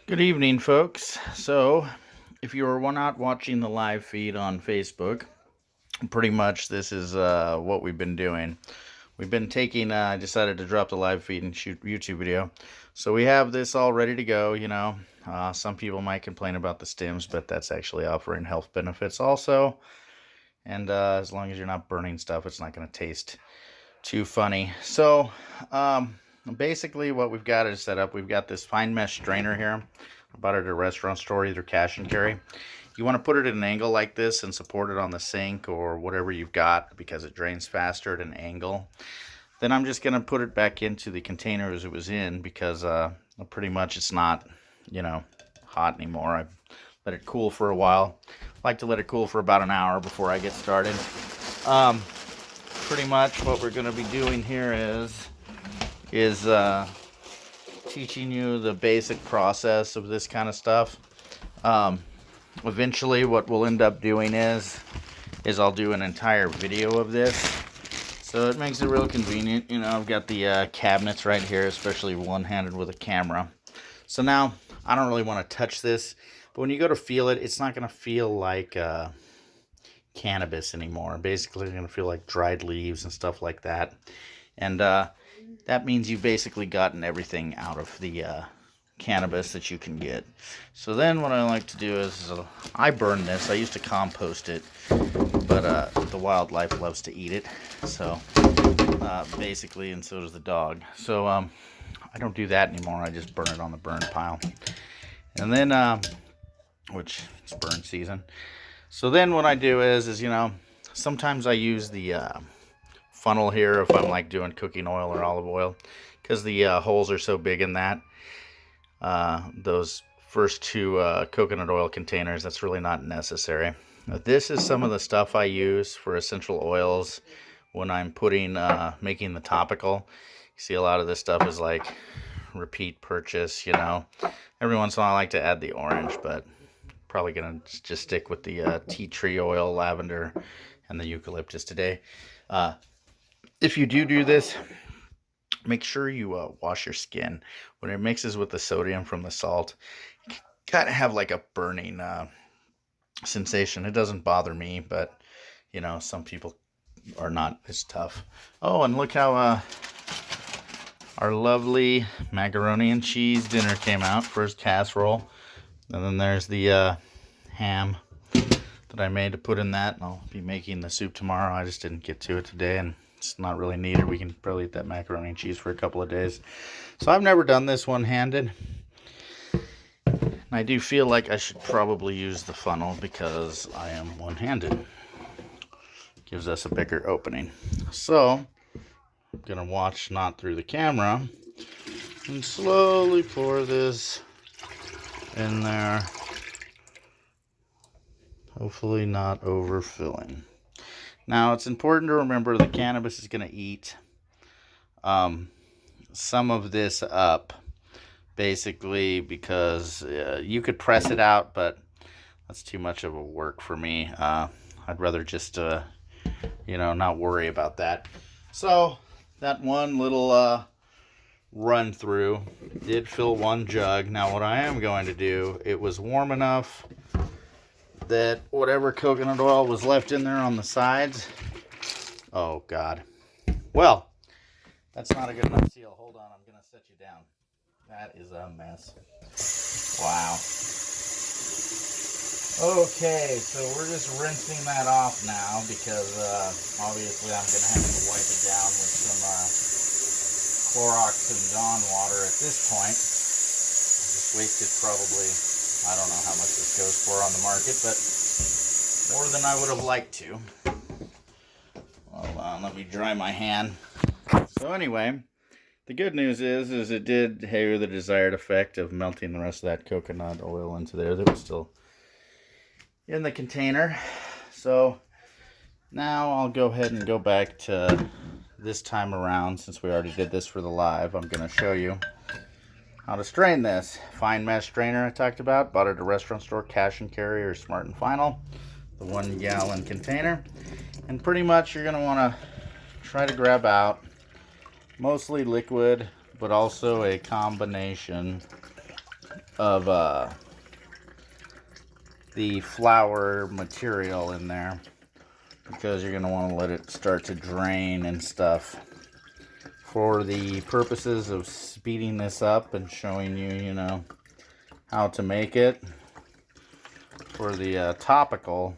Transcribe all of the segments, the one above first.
Good evening, folks. So, if you are not watching the live feed on Facebook, pretty much this is what we've been doing. We've been taking, I decided to drop the live feed and shoot YouTube video. So we have this all ready to go, some people might complain about the stems, but that's actually offering health benefits also. And as long as you're not burning stuff, it's not going to taste too funny. So, basically what we've got is set up. We've got this fine mesh strainer here. I bought it at a restaurant store, either cash and carry. You want to put it at an angle like this and support it on the sink or whatever you've got because it drains faster at an angle. Then I'm just going to put it back into the container as it was in because pretty much it's not, hot anymore. I've let it cool for a while. I like to let it cool for about an hour before I get started. Pretty much what we're going to be doing here is teaching you the basic process of this kind of stuff. Eventually what we'll end up doing is I'll do an entire video of this, so it makes it real convenient. I've got the cabinets right here, especially one-handed with a camera. So now I don't really want to touch this, but when you go to feel it, it's not going to feel like cannabis anymore. Basically it's going to feel like dried leaves and stuff like that. And that means you've basically gotten everything out of the cannabis that you can get. So then what I like to do is I burn this. I used to compost it, but the wildlife loves to eat it. So basically, and so does the dog. So I don't do that anymore. I just burn it on the burn pile. And then, which it's burn season. So then what I do is sometimes I use the funnel here if I'm like doing cooking oil or olive oil, because the holes are so big in that. Those first two coconut oil containers, that's really not necessary. Now, this is some of the stuff I use for essential oils when I'm making the topical. You see a lot of this stuff is like repeat purchase, Every once in a while I like to add the orange, but probably gonna just stick with the tea tree oil, lavender, and the eucalyptus today. If you do this, make sure you wash your skin. When it mixes with the sodium from the salt, you kind of have like a burning sensation. It doesn't bother me, but some people are not as tough. Oh, and look how our lovely macaroni and cheese dinner came out. First casserole, and then there's the ham that I made to put in that, and I'll be making the soup tomorrow. I just didn't get to it today, and it's not really needed. We can probably eat that macaroni and cheese for a couple of days. So I've never done this one-handed. And I do feel like I should probably use the funnel because I am one-handed. Gives us a bigger opening. So I'm going to watch not through the camera and slowly pour this in there. Hopefully not overfilling. Now, it's important to remember the cannabis is going to eat some of this up, basically, because you could press it out, but that's too much of a work for me. I'd rather just, not worry about that. So, that one little run through did fill one jug. Now, what I am going to do, it was warm enough that whatever coconut oil was left in there on the sides. Oh, God. Well, that's not a good enough seal. Hold on, I'm going to set you down. That is a mess. Wow. Okay, so we're just rinsing that off now because obviously I'm going to have to wipe it down with some Clorox and Dawn water at this point. I just wasted probably, I don't know how much this goes for on the market, but more than I would have liked to. Hold on, let me dry my hand. So anyway, the good news is it did have the desired effect of melting the rest of that coconut oil into there that was still in the container. So now I'll go ahead and go back to this time around. Since we already did this for the live, I'm going to show you how to strain this. Fine mesh strainer I talked about. Bought it at a restaurant store, cash and carry or Smart and Final. The 1 gallon container. And pretty much you're going to want to try to grab out mostly liquid, but also a combination of the flour material in there, because you're going to want to let it start to drain and stuff. For the purposes of speeding this up and showing you, you know, how to make it, for the topical,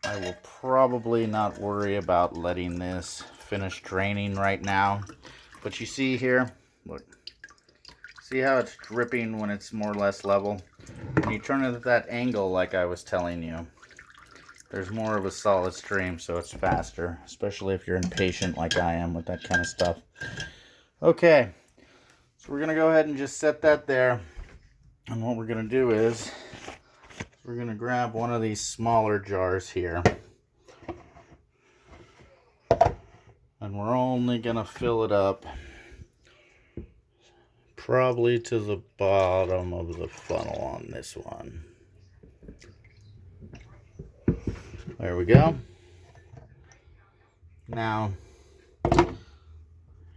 I will probably not worry about letting this finish draining right now. But you see here, look, see how it's dripping when it's more or less level? When you turn it at that angle like I was telling you, there's more of a solid stream, so it's faster, especially if you're impatient like I am with that kind of stuff. Okay, so we're going to go ahead and just set that there. And what we're going to do is, we're going to grab one of these smaller jars here. And we're only going to fill it up probably to the bottom of the funnel on this one. There we go. Now,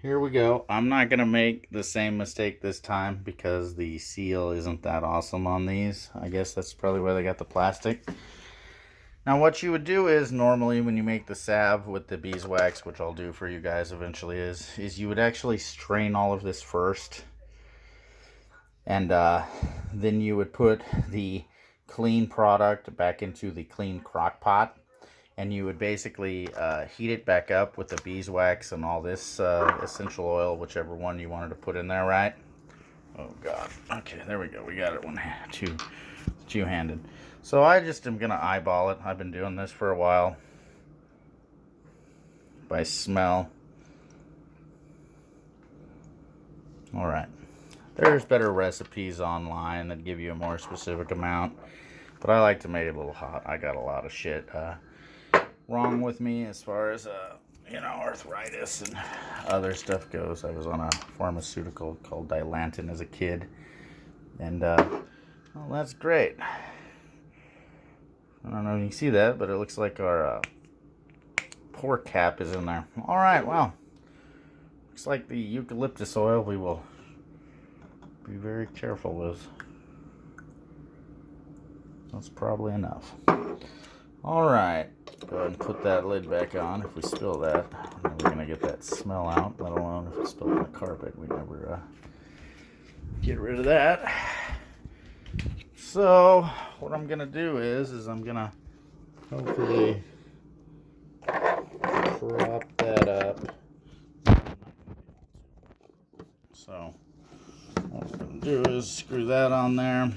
here we go. I'm not going to make the same mistake this time because the seal isn't that awesome on these. I guess that's probably why they got the plastic. Now what you would do is, normally when you make the salve with the beeswax, which I'll do for you guys eventually, is you would actually strain all of this first. And then you would put the clean product back into the clean crock pot. And you would basically heat it back up with the beeswax and all this essential oil, whichever one you wanted to put in there, right? Oh God. Okay, there we go. We got it two-handed. So I just am gonna eyeball it. I've been doing this for a while. By smell. All right. There's better recipes online that give you a more specific amount, but I like to make it a little hot. I got a lot of shit wrong with me as far as you know, arthritis and other stuff goes. I was on a pharmaceutical called Dilantin as a kid, and well, that's great. I don't know if you can see that, but it looks like our pork cap is in there. All right, well, looks like the eucalyptus oil we will be very careful with. That's probably enough. All right, go ahead and put that lid back on. If we spill that, we're gonna get that smell out, let alone if it's spilled on the carpet. We never get rid of that. So what I'm gonna do is I'm gonna hopefully prop that up. So what we're gonna do is screw that on there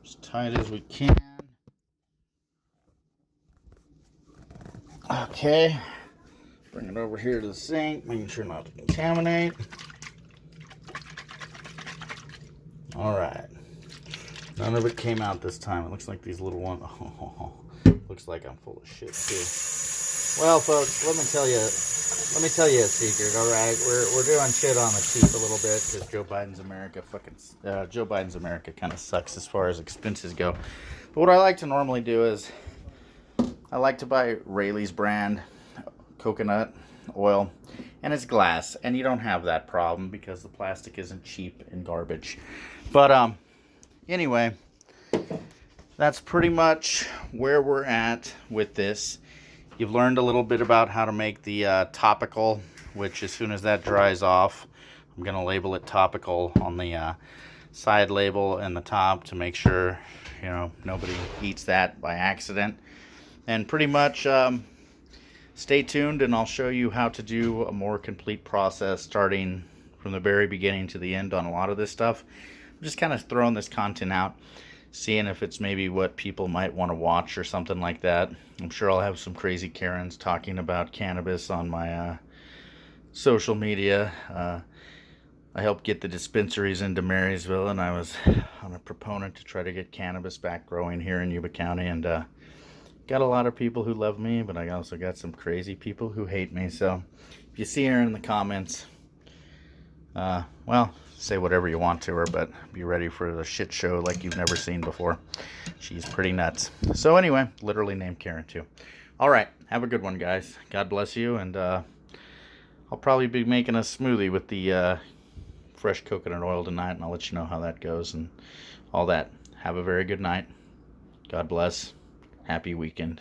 as tight as we can. Okay, bring it over here to the sink, making sure not to contaminate. All right, none of it came out this time. It looks like these little ones. Oh, looks like I'm full of shit too. Well, folks, let me tell you a secret. All right, we're doing shit on the cheap a little bit because Joe Biden's America kind of sucks as far as expenses go. But what I like to normally do is I like to buy Rayleigh's brand coconut oil, and it's glass, and you don't have that problem because the plastic isn't cheap and garbage. But anyway, that's pretty much where we're at with this. You've learned a little bit about how to make the topical, which as soon as that dries off, I'm going to label it topical on the side label and the top to make sure, you know, nobody eats that by accident. And pretty much stay tuned, and I'll show you how to do a more complete process starting from the very beginning to the end on a lot of this stuff. I'm just kind of throwing this content out, seeing if it's maybe what people might want to watch or something like that. I'm sure I'll have some crazy Karens talking about cannabis on my social media. I helped get the dispensaries into Marysville, and I was on a proponent to try to get cannabis back growing here in Yuba County, and got a lot of people who love me, but I also got some crazy people who hate me. So if you see her in the comments, well, say whatever you want to her, but be ready for the shit show like you've never seen before. She's pretty nuts. So anyway, literally named Karen too. All right, have a good one, guys. God bless you, and I'll probably be making a smoothie with the fresh coconut oil tonight, and I'll let you know how that goes and all that. Have a very good night. God bless. Happy weekend.